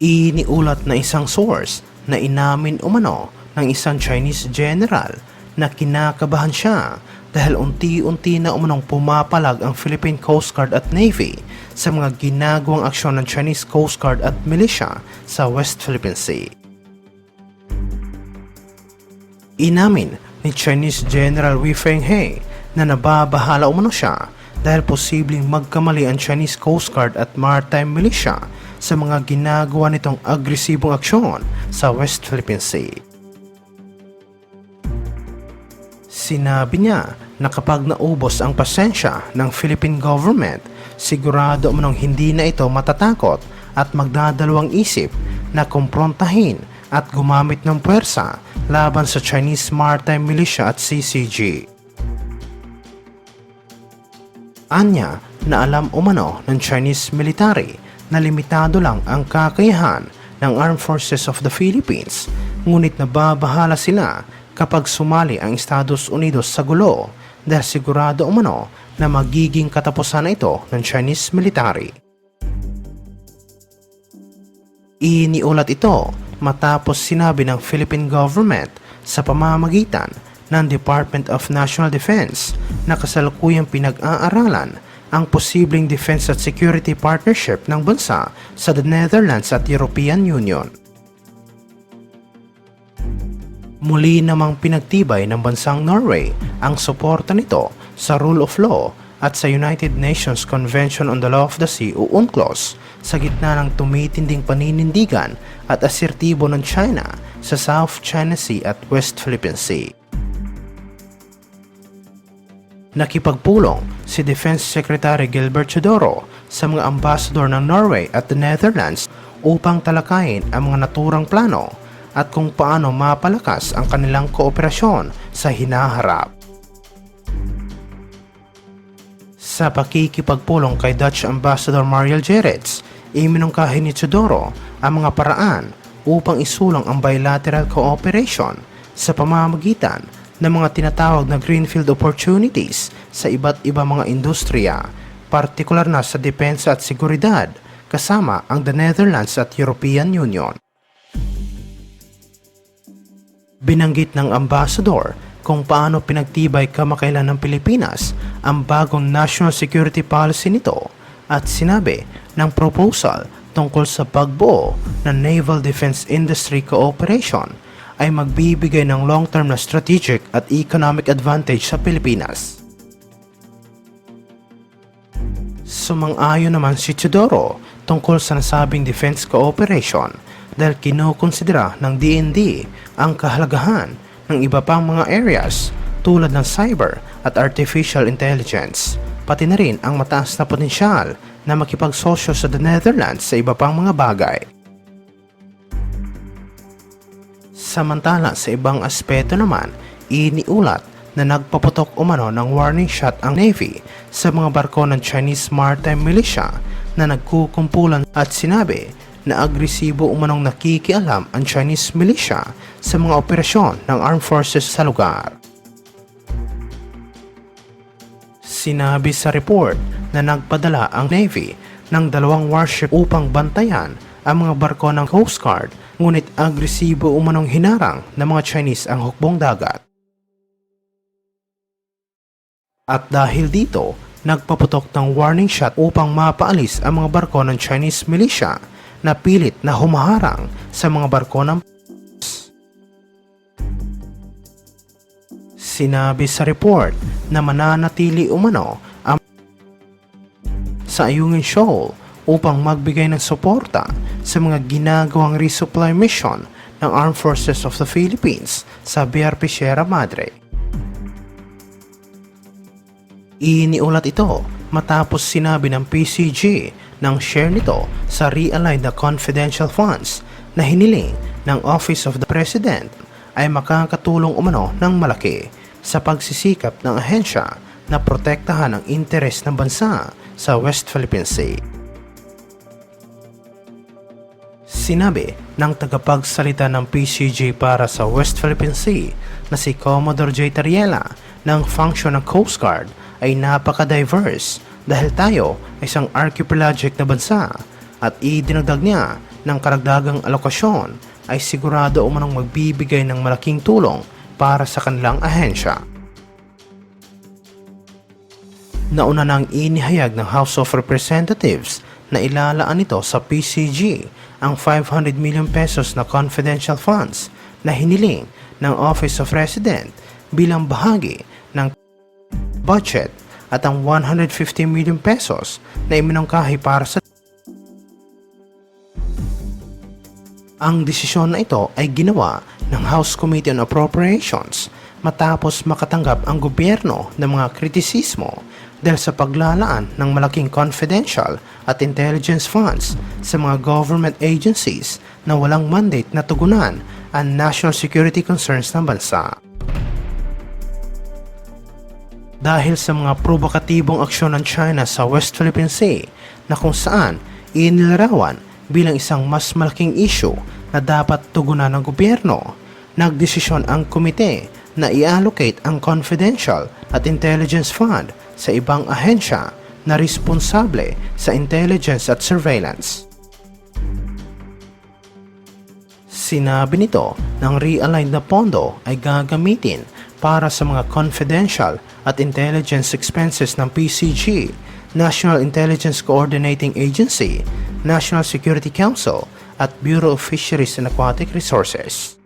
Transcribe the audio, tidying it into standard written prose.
Iniulat na isang source na inamin umano ng isang Chinese general na kinakabahan siya dahil unti-unti na umanong pumapalag ang Philippine Coast Guard at Navy sa mga ginagawang aksyon ng Chinese Coast Guard at militia sa West Philippine Sea. Inamin ni Chinese General Wei Fenghe na nababahala umano siya dahil posibleng magkamali ang Chinese Coast Guard at Maritime Militia sa mga ginagawa nitong agresibong aksyon sa West Philippine Sea. Sinabi niya na kapag naubos ang pasensya ng Philippine government, sigurado umanong hindi na ito matatakot at magdadalawang isip na kumprontahin at gumamit ng puwersa laban sa Chinese Maritime Militia at CCG. Anya na alam umano ng Chinese military na limitado lang ang kakayahan ng Armed Forces of the Philippines, ngunit nababahala sila kapag sumali ang Estados Unidos sa gulo dahil sigurado umano na magiging katapusan na ito ng Chinese military. Iniulat ito matapos sinabi ng Philippine government sa pamamagitan ng Department of National Defense na kasalukuyang pinag-aaralan ang posibleng defense at security partnership ng bansa sa the Netherlands at European Union. Muli namang pinagtibay ng bansang Norway ang suporta nito sa rule of law at sa United Nations Convention on the Law of the Sea o UNCLOS sa gitna ng tumitinding paninindigan at asertibo ng China sa South China Sea at West Philippine Sea. Nakipagpulong si Defense Secretary Gilbert Chodoro sa mga ambassador ng Norway at the Netherlands upang talakayin ang mga naturang plano at kung paano mapalakas ang kanilang kooperasyon sa hinaharap. Sa pakikipagpulong kay Dutch Ambassador Mariel Gerets, iminungkahi ni Chodoro ang mga paraan upang isulang ang bilateral cooperation sa pamamagitan ng mga tinatawag na greenfield opportunities sa iba't ibang mga industriya, partikular na sa depensa at seguridad, kasama ang the Netherlands at European Union. Binanggit ng ambassador kung paano pinagtibay kamakailan ng Pilipinas ang bagong national security policy nito at sinabi ng proposal tungkol sa pagbuo ng Naval Defense Industry Cooperation ay magbibigay ng long-term na strategic at economic advantage sa Pilipinas. Sumang-ayon naman si Chodoro tungkol sa nasabing defense cooperation dahil kinukonsidera ng DND ang kahalagahan ng iba pang mga areas tulad ng cyber at artificial intelligence, pati na rin ang mataas na potensyal na makipagsosyo sa the Netherlands sa iba pang mga bagay. Samantala sa ibang aspeto naman, iniulat na nagpaputok umano ng warning shot ang Navy sa mga barko ng Chinese Maritime Militia na nagkukumpulan at sinabi na agresibo umanong nakikialam ang Chinese militia sa mga operasyon ng armed forces sa lugar. Sinabi sa report na nagpadala ang Navy ng 2 warship upang bantayan ang mga barko ng Coast Guard, ngunit agresibo umanong hinarang ng mga Chinese ang hukbong dagat. At dahil dito, nagpaputok ng warning shot upang mapaalis ang mga barko ng Chinese militia na pilit na humaharang sa mga barko ng Sinabi sa report na mananatili umano ang sa Ayungin Shoal upang magbigay ng suporta sa mga ginagawang resupply mission ng Armed Forces of the Philippines sa BRP Sierra Madre. Iniulat ito matapos sinabi ng PCG ng share nito sa realigned na confidential funds na hiniling ng Office of the President ay makakatulong umano ng malaki sa pagsisikap ng ahensya na protektahan ang interes ng bansa sa West Philippine Sea. Sinabi ng tagapagsalita ng PCG para sa West Philippine Sea na si Commodore J. Tariela ng function ng Coast Guard ay napaka-diverse dahil tayo ay isang archipelagic na bansa at idinagdag niya ng karagdagang alokasyon ay sigurado umanong magbibigay ng malaking tulong para sa kanilang ahensya. Nauna nang inihayag ng House of Representatives na ilalaan nito sa PCG ang 500 million pesos na confidential funds na hiniling ng Office of President bilang bahagi ng budget at ang 150 million pesos na iminungkahi para sa Ang desisyon na ito ay ginawa ng House Committee on Appropriations matapos makatanggap ang gobyerno ng mga kritisismo dahil sa paglalaan ng malaking confidential at intelligence funds sa mga government agencies na walang mandate na tugunan ang national security concerns ng bansa. Dahil sa mga provokatibong aksyon ng China sa West Philippine Sea na kung saan inilarawan bilang isang mas malaking issue na dapat tugunan ng gobyerno, nagdesisyon ang komite na i-allocate ang confidential at intelligence fund sa ibang ahensya na responsable sa intelligence at surveillance. Sinabi nito na ang realigned na pondo ay gagamitin para sa mga confidential at intelligence expenses ng PCG, National Intelligence Coordinating Agency, National Security Council at Bureau of Fisheries and Aquatic Resources.